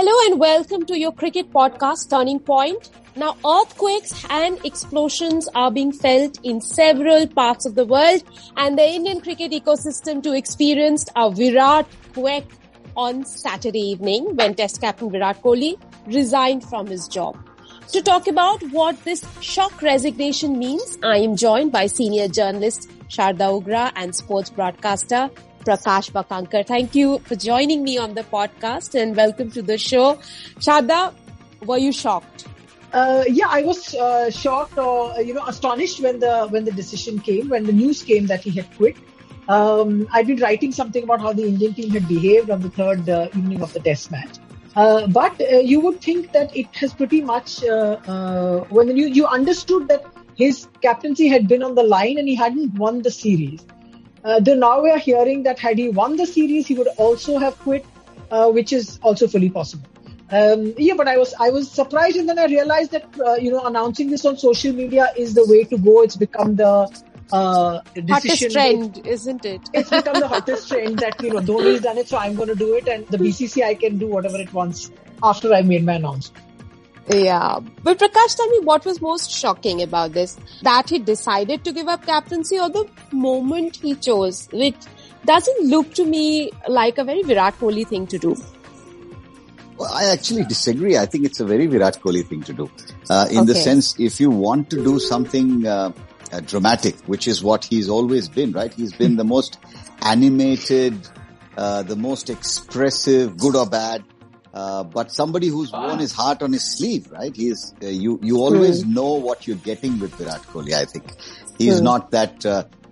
Hello and welcome to your cricket podcast, Turning Point. Now, earthquakes and explosions are being felt in several parts of the world, and the Indian cricket ecosystem too experienced a Virat Quake on Saturday evening when Test captain Virat Kohli resigned from his job. To talk about what this shock resignation means, I am joined by senior journalist Sharda Ugra and sports broadcaster Prakash Bakankar. Thank you for joining me on the podcast and welcome to the show. Sharda, were you shocked? I was shocked or astonished when the decision came, when the news came that he had quit. I'd been writing something about how the Indian team had behaved on the third evening of the Test match. But you would think that it has pretty much when you understood that his captaincy had been on the line and he hadn't won the series. Then now we are hearing that had he won the series, he would also have quit, which is also fully possible. But I was surprised, and then I realized that announcing this on social media is the way to go. It's become the hottest trend, isn't it? It's become the hottest trend that Dhoni's done it, so I'm going to do it, and the BCCI can do whatever it wants after I made my announcement. Yeah, but Prakash, tell me what was most shocking about this? That he decided to give up captaincy or the moment he chose? Which doesn't look to me like a very Virat Kohli thing to do. Well, I actually disagree. I think it's a very Virat Kohli thing to do. In the sense, if you want to do something dramatic, which is what he's always been, right? He's been the most animated, the most expressive, good or bad. But somebody who's worn his heart on his sleeve, right? He's, you always know what you're getting with Virat Kohli, I think. He's not that,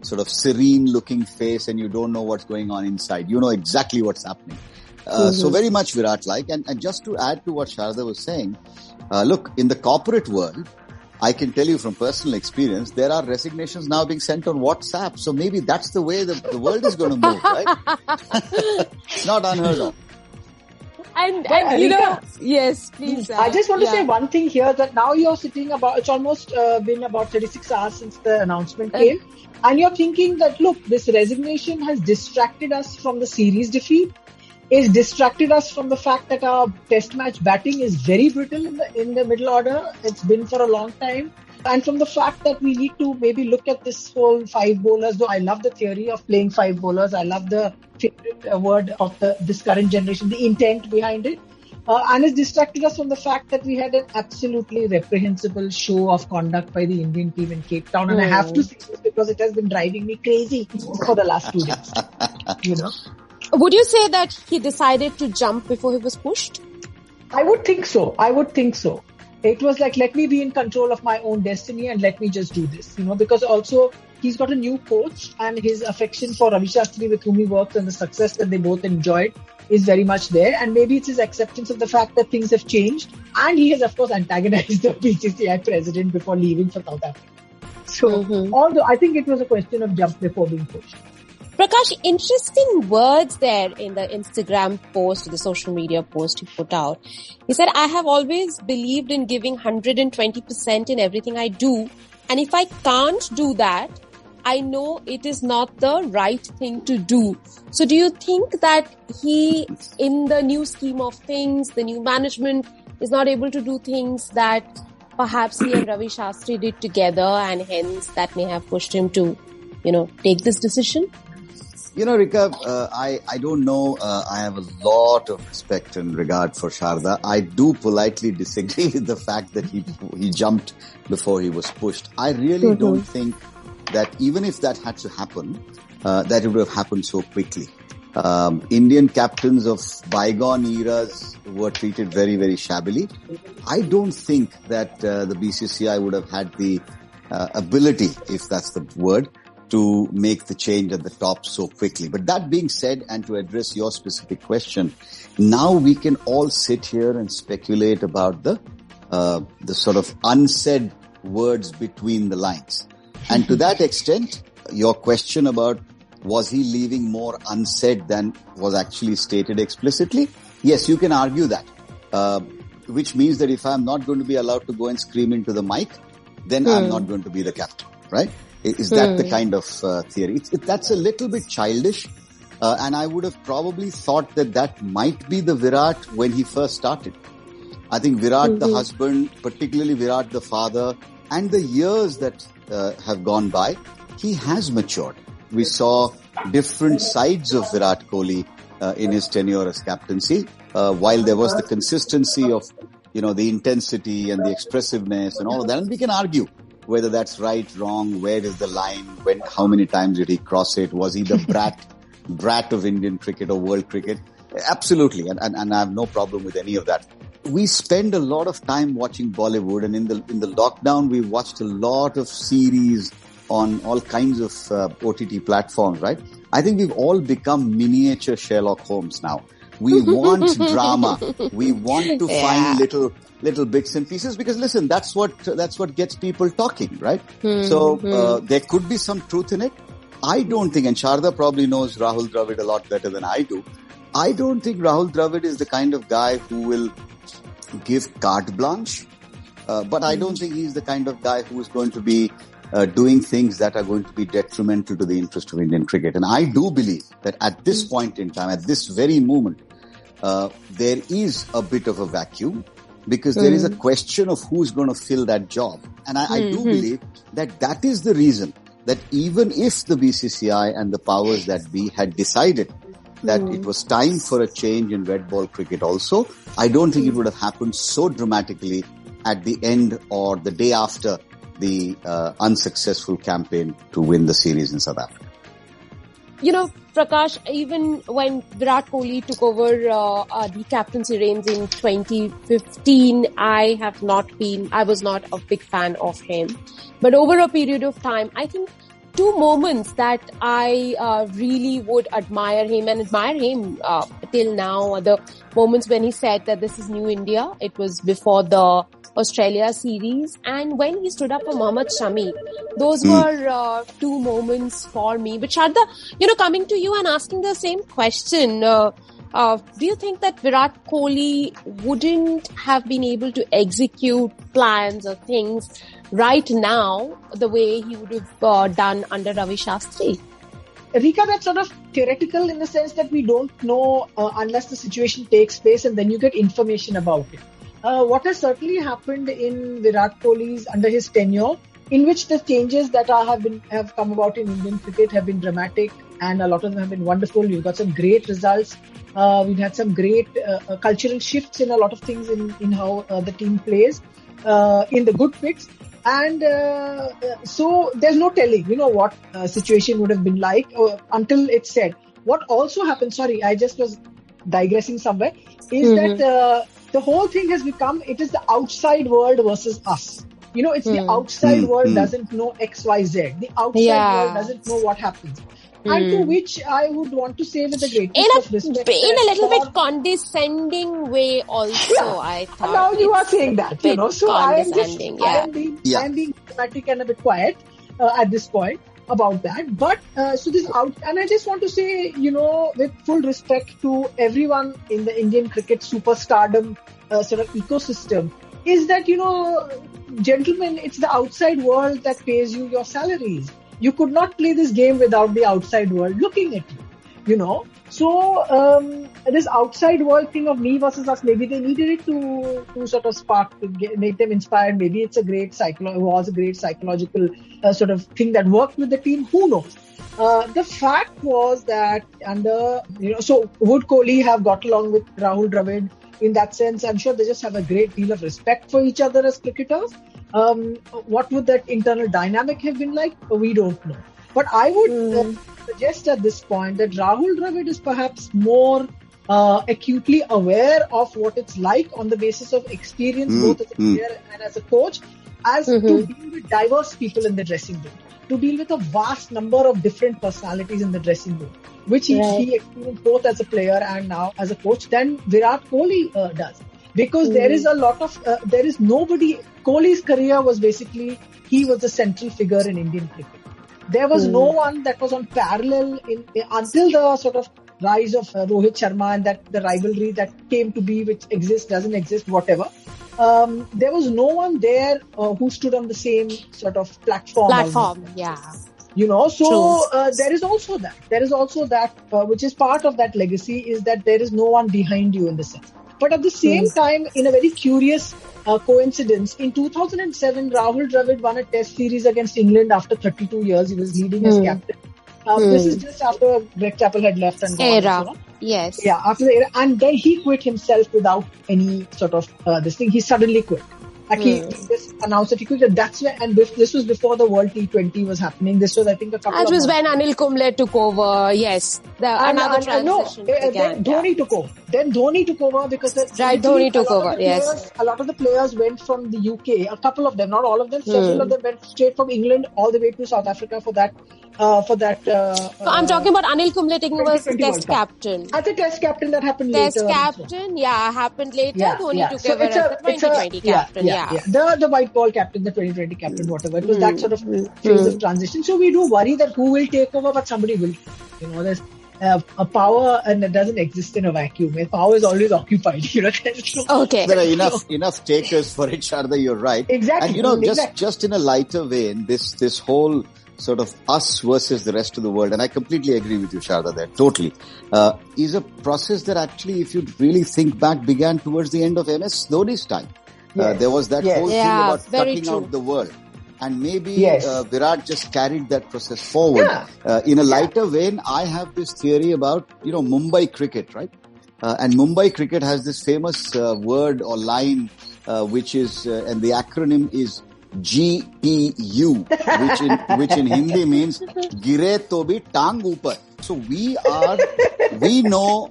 sort of serene looking face and you don't know what's going on inside. You know exactly what's happening. So very much Virat-like. And just to add to what Sharda was saying, look, in the corporate world, I can tell you from personal experience, there are resignations now being sent on WhatsApp. So maybe that's the way the world is going to move, right? It's not unheard of. And yes, please. I just want to say one thing here, that now you're sitting it's almost been about 36 hours since the announcement came. And you're thinking that, look, this resignation has distracted us from the series defeat. It's distracted us from the fact that our Test match batting is very brittle in the middle order. It's been for a long time. And from the fact that we need to maybe look at this whole five bowlers, though I love the theory of playing five bowlers. I love the favorite word of this current generation, the intent behind it. And it's distracted us from the fact that we had an absolutely reprehensible show of conduct by the Indian team in Cape Town. And I have to say this because it has been driving me crazy for the last 2 days. Would you say that he decided to jump before he was pushed? I would think so. It was like, let me be in control of my own destiny and let me just do this, because also he's got a new coach and his affection for Ravi Shastri, with whom he works, and the success that they both enjoyed is very much there. And maybe it's his acceptance of the fact that things have changed. And he has, of course, antagonized the BCCI president before leaving for South Africa. So, although I think it was a question of jump before being pushed. Prakash, interesting words there in the Instagram post, the social media post he put out. He said, I have always believed in giving 120% in everything I do. And if I can't do that, I know it is not the right thing to do. So do you think that he, in the new scheme of things, the new management is not able to do things that perhaps he and Ravi Shastri did together, and hence that may have pushed him to, take this decision? Rika, I don't know. I have a lot of respect and regard for Sharda. I do politely disagree with the fact that he jumped before he was pushed. I really don't think that even if that had to happen, that it would have happened so quickly. Indian captains of bygone eras were treated very, very shabbily. I don't think that the BCCI would have had the ability, if that's the word, to make the change at the top so quickly. But that being said, and to address your specific question, now we can all sit here and speculate about the sort of unsaid words between the lines. And to that extent, your question about was he leaving more unsaid than was actually stated explicitly? Yes, you can argue that. Which means that if I'm not going to be allowed to go and scream into the mic, then I'm not going to be the captain, right? Is that the kind of theory? That's a little bit childish. And I would have probably thought that might be the Virat when he first started. I think Virat, the husband, particularly Virat, the father, and the years that have gone by, he has matured. We saw different sides of Virat Kohli in his tenure as captaincy. While there was the consistency of, the intensity and the expressiveness and all of that, and we can argue whether that's right, wrong, where is the line, how many times did he cross it? Was he the brat of Indian cricket or world cricket? Absolutely. And I have no problem with any of that. We spend a lot of time watching Bollywood, and in the lockdown, we watched a lot of series on all kinds of OTT platforms, right? I think we've all become miniature Sherlock Holmes now. We want drama. We want to find little bits and pieces because listen, that's what gets people talking, right? So there could be some truth in it. I don't think, and Sharda probably knows Rahul Dravid a lot better than I do. I don't think Rahul Dravid is the kind of guy who will give carte blanche, but I don't think he's the kind of guy who is going to be doing things that are going to be detrimental to the interest of Indian cricket. And I do believe that at this point in time, at this very moment, there is a bit of a vacuum because there is a question of who's going to fill that job. And I do believe that is the reason that even if the BCCI and the powers that be had decided that it was time for a change in red ball cricket also, I don't think it would have happened so dramatically at the end or the day after the unsuccessful campaign to win the series in South Africa. Prakash, even when Virat Kohli took over the captaincy reins in 2015, I was not a big fan of him. But over a period of time, I think two moments that I really would admire him till now are the moments when he said that this is New India. It was before the Australia series, and when he stood up for Mohammad Shami. Those were two moments for me. But Sharda, coming to you and asking the same question, do you think that Virat Kohli wouldn't have been able to execute plans or things right now the way he would have done under Ravi Shastri? Rika, that's sort of theoretical in the sense that we don't know unless the situation takes place and then you get information about it. What has certainly happened in Virat Kohli's under his tenure, in which the changes that have come about in Indian cricket have been dramatic, and a lot of them have been wonderful. We've got some great results. We've had some great cultural shifts in a lot of things in how the team plays in the good bits. And so there's no telling, what situation would have been like until it's said. What also happened, sorry, I just was digressing somewhere, is that the whole thing has become, it is the outside world versus us. It's the outside world doesn't know X, Y, Z. The outside world doesn't know what happens. And to which I would want to say with the greatest of respect. In a little bit condescending way also, I thought. Now you are saying that, So I am being dramatic and a bit quiet at this point about that. But and I just want to say, with full respect to everyone in the Indian cricket superstardom sort of ecosystem, is that, gentlemen, it's the outside world that pays you your salaries. You could not play this game without the outside world looking at you, So, this outside world thing of me versus us, maybe they needed it to sort of spark, to make them inspired. Maybe it's a great psychological sort of thing that worked with the team. Who knows? The fact was that so would Kohli have got along with Rahul Dravid? In that sense, I'm sure they just have a great deal of respect for each other as cricketers. What would that internal dynamic have been like? We don't know. But I would suggest at this point that Rahul Dravid is perhaps more acutely aware of what it's like on the basis of experience, both as a player and as a coach, as to deal with diverse people in the dressing room, to deal with a vast number of different personalities in the dressing room, which he experienced both as a player and now as a coach, than Virat Kohli does. Because there is a lot of, there is nobody, Kohli's career was basically, he was the central figure in Indian cricket. There was no one that was on parallel until the sort of rise of Rohit Sharma and that the rivalry that came to be, which exists, doesn't exist, whatever. There was no one there who stood on the same sort of platform. So there is also that. There is also that, which is part of that legacy, is that there is no one behind you in the sense. But at the same time, in a very curious coincidence, in 2007, Rahul Dravid won a Test series against England after 32 years. He was leading as captain. This is just after Greg Chappell had left and gone. Era. Yes. Yeah, after the era. And then he quit himself without any sort of this thing. He suddenly quit. Like he just announced that he quit. That's when, and this was before the World T20 was happening. This was, I think, a couple of months. That was when Anil Kumble took over. Yes. Another transition began. Then Dhoni took over. Because Dhoni took over. Yes. A lot of the players went from the UK. A couple of them, not all of them. Several of them went straight from England all the way to South Africa for that. So I'm talking about Anil Kumble taking over as Test captain. As a Test captain, that happened later. Test captain, happened later. Dhoni took over as the 2020 captain. The white ball captain, the 2020 captain, whatever. It was that sort of phase of transition. So we do worry that who will take over, but somebody will. There's a power, and it doesn't exist in a vacuum. Power is always occupied. Okay. There are enough takers for it, Sharda. You're right. Exactly. And just in a lighter vein, this whole sort of us versus the rest of the world, and I completely agree with you, Sharda, there, totally, is a process that actually, if you really think back, began towards the end of MS Dhoni's time. There was that whole thing about cutting out the world. And maybe Virat just carried that process forward. In a lighter vein, I have this theory about, Mumbai cricket, right? And Mumbai cricket has this famous word or line, which is, and the acronym is GTU, which in Hindi means Gire to bhi tang upar. So we know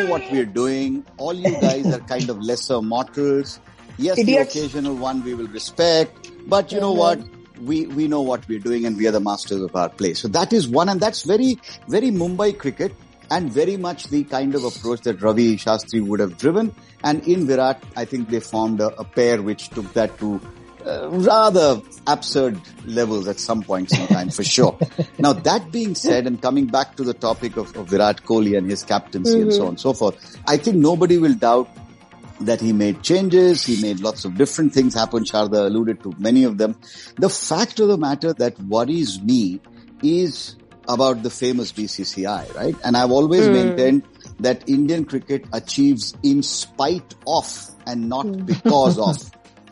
what we're doing. All you guys are kind of lesser mortals. Yes, idiots. The occasional one we will respect, but you know what? We know what we're doing, and we are the masters of our play. So that is one, and that's very, very Mumbai cricket, and very much the kind of approach that Ravi Shastri would have driven. And in Virat, I think they formed a pair which took that to rather absurd levels at some points in time, for sure. Now, that being said, and coming back to the topic of Virat Kohli and his captaincy and so on and so forth, I think nobody will doubt that he made changes, he made lots of different things happen. Sharda alluded to many of them. The fact of the matter that worries me is about the famous BCCI, right? And I've always maintained that Indian cricket achieves in spite of and not because of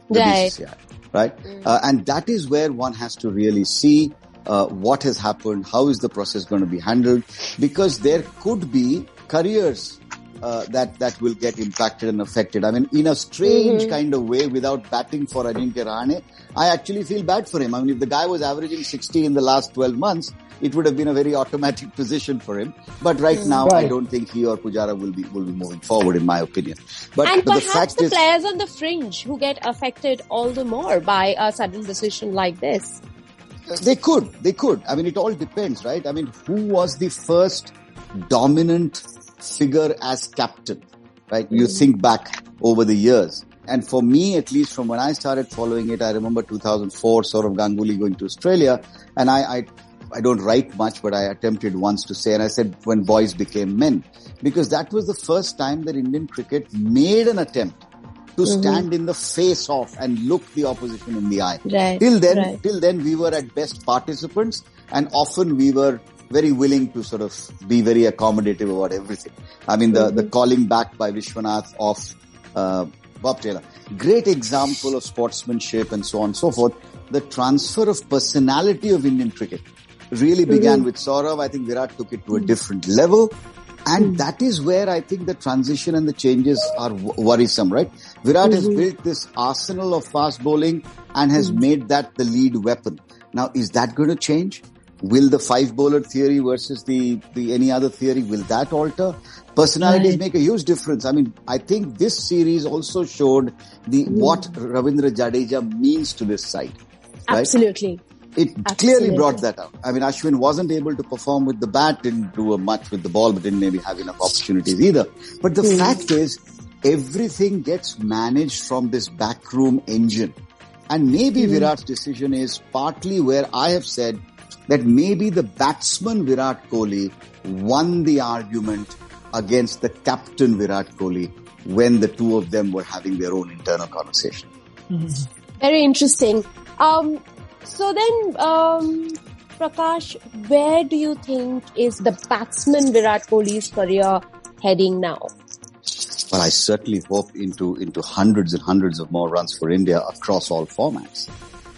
the BCCI, right? And that is where one has to really see what has happened, how is the process going to be handled, because there could be careers that will get impacted and affected. I mean, in a strange kind of way, without batting for Ajinkya Rahane, I actually feel bad for him. I mean, if the guy was averaging 60 in the last 12 months, it would have been a very automatic position for him. But right now, I don't think he or Pujara will be moving forward, in my opinion. But perhaps the players on the fringe who get affected all the more by a sudden decision like this. They could. I mean, it all depends, right? I mean, who was the first dominant figure as captain, right? You think back over the years. And for me, at least from when I started following it, I remember 2004, Sourav Ganguly going to Australia. And I don't write much, but I attempted once to say, and I said, when boys became men, because that was the first time that Indian cricket made an attempt to stand in the face of and look the opposition in the eye. Right. Till then, we were at best participants, and often we were very willing to sort of be very accommodative about everything. I mean, the calling back by Vishwanath of Bob Taylor, great example of sportsmanship and so on and so forth. The transfer of personality of Indian cricket really began with Saurav. I think Virat took it to a different level. And that is where I think the transition and the changes are worrisome, right? Virat has built this arsenal of fast bowling and has made that the lead weapon. Now, is that going to change? Will the five bowler theory versus the any other theory, will that alter? Personalities make a huge difference. I mean, I think this series also showed what Ravindra Jadeja means to this side. Right? Absolutely. It clearly brought that out. I mean, Ashwin wasn't able to perform with the bat, didn't do much with the ball, but didn't maybe have enough opportunities either. But the fact is, everything gets managed from this backroom engine. And maybe Virat's decision is partly where I have said that maybe the batsman Virat Kohli won the argument against the captain Virat Kohli when the two of them were having their own internal conversation. Very interesting. So then, Prakash, where do you think is the batsman Virat Kohli's career heading now? Well, I certainly hope into hundreds and hundreds of more runs for India across all formats.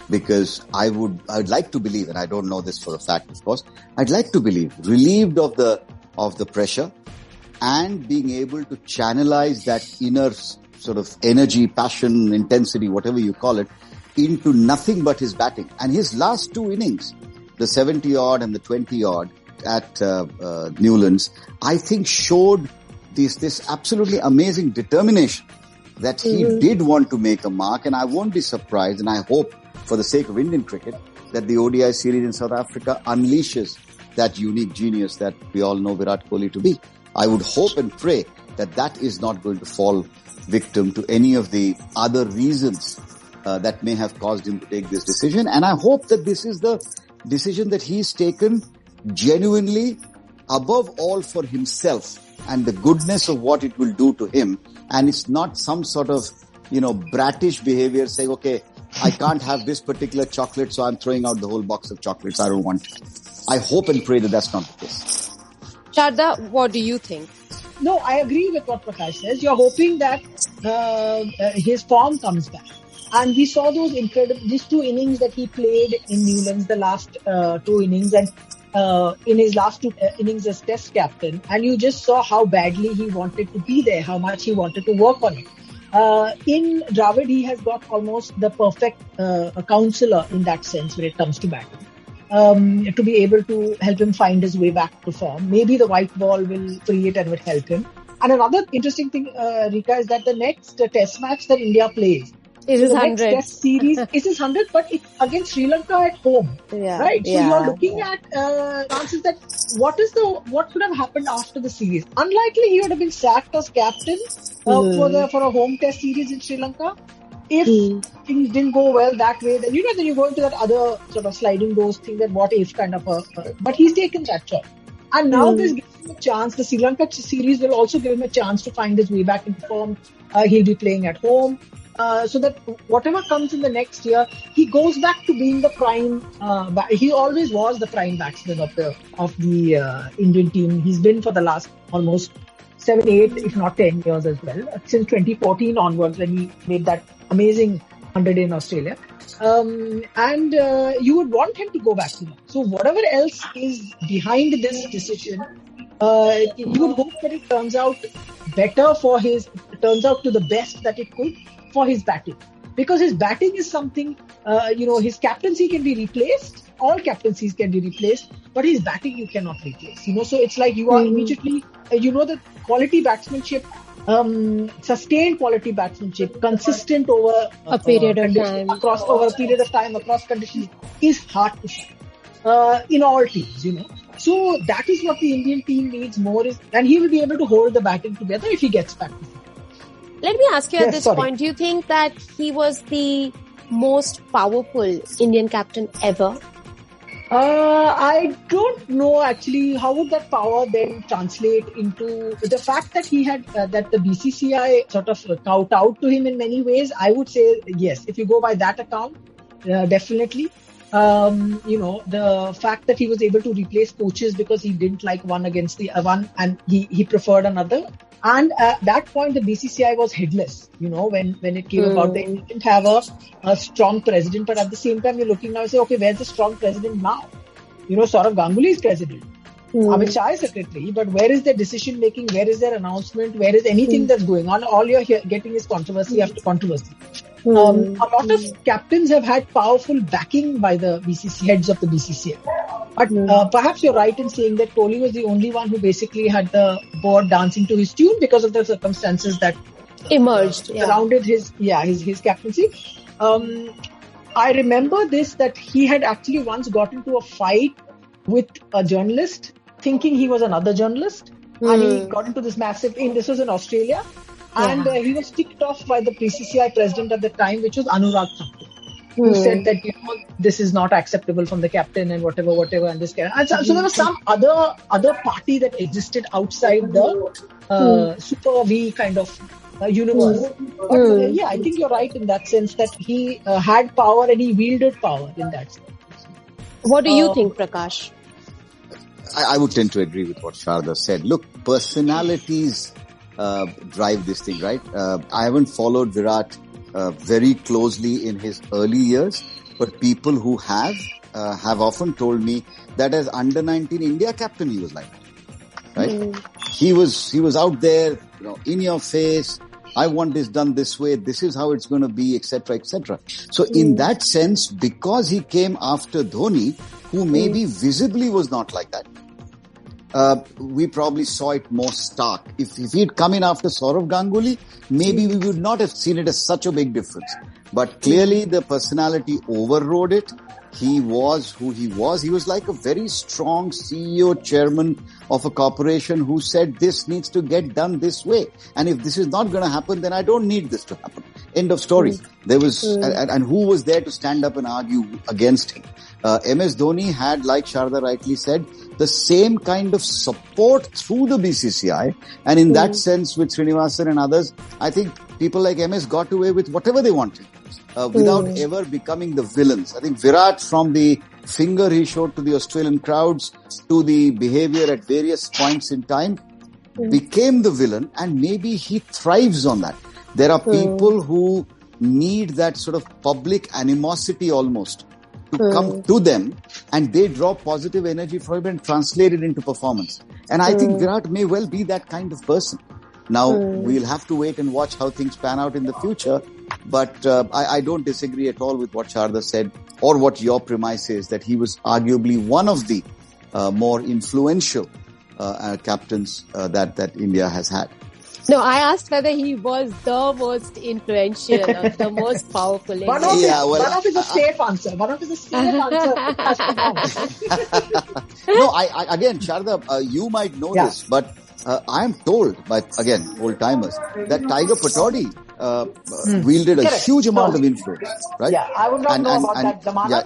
Because I'd like to believe, and I don't know this for a fact, of course, I'd like to believe, relieved of the pressure and being able to channelize that inner sort of energy, passion, intensity, whatever you call it, into nothing but his batting. And his last two innings, the 70 odd and the 20 odd at Newlands, I think showed this absolutely amazing determination that he did want to make a mark. And I won't be surprised, and I hope, for the sake of Indian cricket, that the ODI series in South Africa unleashes that unique genius that we all know Virat Kohli to be. I would hope and pray that that is not going to fall victim to any of the other reasons that may have caused him to take this decision. And I hope that this is the decision that he's taken genuinely, above all for himself and the goodness of what it will do to him. And it's not some sort of, bratish behavior saying, okay, I can't have this particular chocolate, so I'm throwing out the whole box of chocolates. I don't want it. I hope and pray that that's not the case. Sharda, what do you think? No, I agree with what Prakash says. You're hoping that his form comes back. And we saw these two innings that he played in Newlands, the last two innings, and in his last two innings as Test captain. And you just saw how badly he wanted to be there, how much he wanted to work on it. In Dravid, he has got almost the perfect counselor in that sense when it comes to batting. To be able to help him find his way back to form. Maybe the white ball will free it and will help him. And another interesting thing, Rika, is that the next test match that India plays is his 100. Next test series is his 100, but it's against Sri Lanka at home. Yeah, right? So yeah, you're looking at chances that what could have happened after the series? Unlikely he would have been sacked as captain for a home test series in Sri Lanka. If things didn't go well that way, then then you go into that other sort of sliding doors thing, that what if kind of but he's taken that job. And now this gives him a chance. The Sri Lanka series will also give him a chance to find his way back into form. He'll be playing at home. So that whatever comes in the next year, he goes back to being the prime, he always was the prime batsman of the Indian team. He's been for the last almost 7, 8, if not 10 years as well, since 2014 onwards when he made that amazing 100 in Australia. And you would want him to go back to that. So whatever else is behind this decision, you would hope that it turns out better turns out to the best that it could for his batting. Because his batting is something, his captaincy can be replaced. All captaincies can be replaced, but his batting you cannot replace. So it's like you are immediately, the quality batsmanship, sustained quality batsmanship, consistent over a period of time, across conditions is hard to find in all teams. So that is what the Indian team needs more, and he will be able to hold the batting together if he gets back. Let me ask you at this point, do you think that he was the most powerful Indian captain ever? I don't know actually how would that power then translate into the fact that he had that the BCCI sort of kowtowed to him in many ways. I would say yes, if you go by that account, definitely. The fact that he was able to replace coaches because he didn't like one against the one and he preferred another. And at that point, the BCCI was headless, when it came about. They didn't have a strong president, but at the same time, you're looking now and say, okay, where's the strong president now? Saurav Ganguly is president. Amit Shah is secretary, but where is their decision making? Where is their announcement? Where is anything that's going on? All you're getting is controversy after controversy. A lot of captains have had powerful backing by the heads of the BCCI. But perhaps you're right in saying that Kohli was the only one who basically had the board dancing to his tune because of the circumstances that emerged surrounded his captaincy. I remember that he had actually once got into a fight with a journalist, thinking he was another journalist, and he got into this massive. This was in Australia, and he was ticked off by the BCCI president at the time, which was Anurag Thakur, who said that this is not acceptable from the captain and whatever, and this kind of. And so there was some other party that existed outside the Super V kind of universe. But I think you're right in that sense that he had power and he wielded power in that sense. What do you think, Prakash? I would tend to agree with what Sharda said. Look, personalities drive this thing, right? I haven't followed Virat very closely in his early years, but people who have often told me that as under-19 India captain, he was like that, right? He was out there, in your face. I want this done this way. This is how it's going to be, etc., etc. So in that sense, because he came after Dhoni, who maybe visibly was not like that, we probably saw it more stark. If he'd come in after Saurav Ganguly, maybe we would not have seen it as such a big difference. But clearly the personality overrode it. He was who he was. He was like a very strong CEO, chairman of a corporation who said this needs to get done this way. And if this is not going to happen, then I don't need this to happen. End of story. There was, and who was there to stand up and argue against him? MS Dhoni had, like Sharda rightly said, the same kind of support through the BCCI. And in that sense, with Srinivasan and others, I think people like MS got away with whatever they wanted. Without ever becoming the villains. I think Virat, from the finger he showed to the Australian crowds to the behavior at various points in time, became the villain, and maybe he thrives on that. There are people who need that sort of public animosity almost to come to them, and they draw positive energy from it and translate it into performance. And I think Virat may well be that kind of person. Now, we'll have to wait and watch how things pan out in the future. But I don't disagree at all with what Sharda said, or what your premise is, that he was arguably one of the more influential captains that India has had. No, I asked whether he was the most influential or the most powerful. One of is a safe answer. One of is a safe answer. No, again, Sharda, you might know this, but I am told by, again, old-timers, that Tiger Pataudi wielded a huge amount of influence, right? Yeah, I would not know about that Zamana,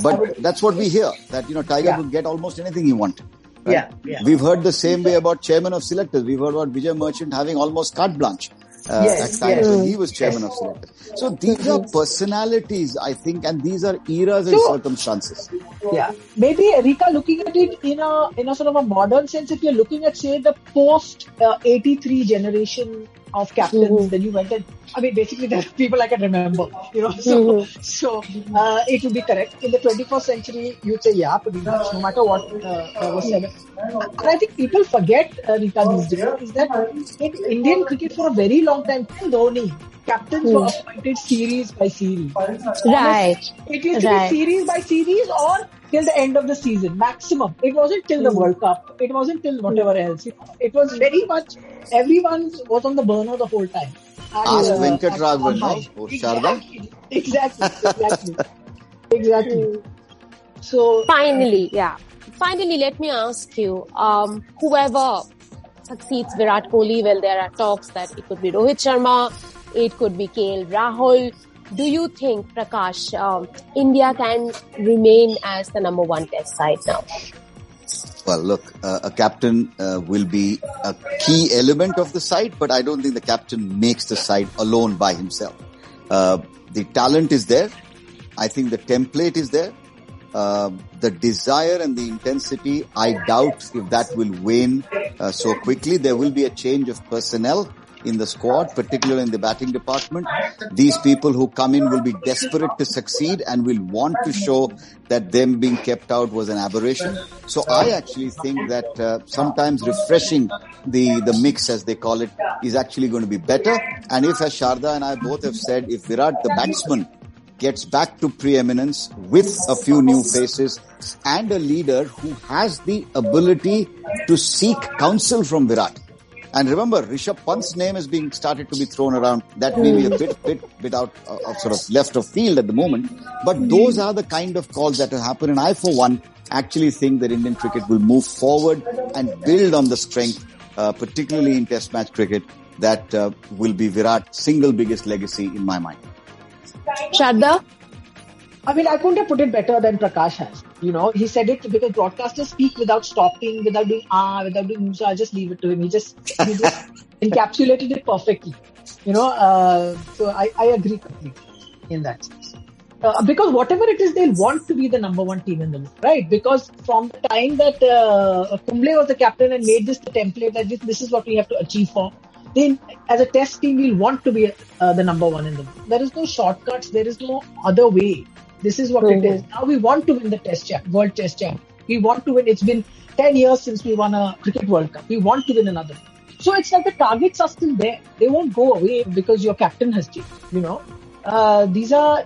but that's what we hear, that, Tiger could get almost anything he wanted. Right? Yeah. We've heard the same way about chairman of selectors. We've heard about Vijay Merchant having almost carte blanche at times when he was chairman of selectors. So these are personalities, I think, and these are eras and circumstances. Yeah, maybe Rika, looking at it in a sort of a modern sense, if you're looking at, say, the post 83 generation of captains, then you went and, basically there are people I can remember, so it would be correct. In the 21st century, you'd say, yeah, pretty much, no matter what was said. And I think people forget, Rika, these days, is that in Indian cricket for a very long time, till Dhoni, captains were appointed series by series. Right. It used to be series by series or till the end of the season, maximum. It wasn't till the World Cup. It wasn't till whatever else. It was very much, everyone was on the burner the whole time. Ask Venkat Raghavan, no? Or Sharda? Exactly. So Finally, let me ask you, whoever succeeds Virat Kohli, well, there are talks that it could be Rohit Sharma, it could be KL Rahul. Do you think, Prakash, India can remain as the number one test side now? Well, look, a captain will be a key element of the side, but I don't think the captain makes the side alone by himself. The talent is there. I think the template is there. The desire and the intensity, I doubt if that will wane so quickly. There will be a change of personnel in the squad, particularly in the batting department. These people who come in will be desperate to succeed and will want to show that them being kept out was an aberration. So I actually think that sometimes refreshing the mix, as they call it, is actually going to be better. And if, as Sharda and I both have said, if Virat, the batsman, gets back to preeminence with a few new faces and a leader who has the ability to seek counsel from Virat. And remember, Rishabh Pant's name is being started to be thrown around. That may be a bit out of sort of left of field at the moment. But those are the kind of calls that will happen. And I, for one, actually think that Indian cricket will move forward and build on the strength, particularly in Test match cricket, that will be Virat's single biggest legacy in my mind. Shraddha? I couldn't have put it better than Prakash has. He said it because broadcasters speak without stopping, without doing without doing, so I'll just leave it to him. He just encapsulated it perfectly. So I agree completely in that sense. because whatever it is, they'll want to be the number one team in the league, right? Because from the time that Kumble was the captain and made this the template that this is what we have to achieve for, then as a test team, we'll want to be the number one in the league. There is no shortcuts. There is no other way. This is what it is. Now we want to win the World Test Champ. We want to win. It's been 10 years since we won a Cricket World Cup. We want to win another. So it's like the targets are still there. They won't go away because your captain has changed, These are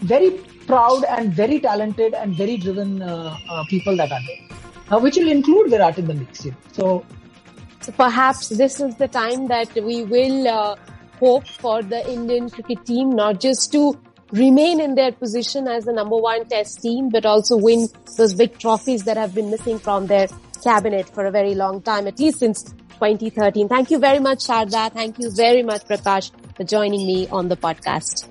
very proud and very talented and very driven people that are there, which will include Virat in the mix. So perhaps this is the time that we will hope for the Indian cricket team not just to remain in their position as the number one test team, but also win those big trophies that have been missing from their cabinet for a very long time, at least since 2013. Thank you very much, Sharda. Thank you very much, Prakash, for joining me on the podcast.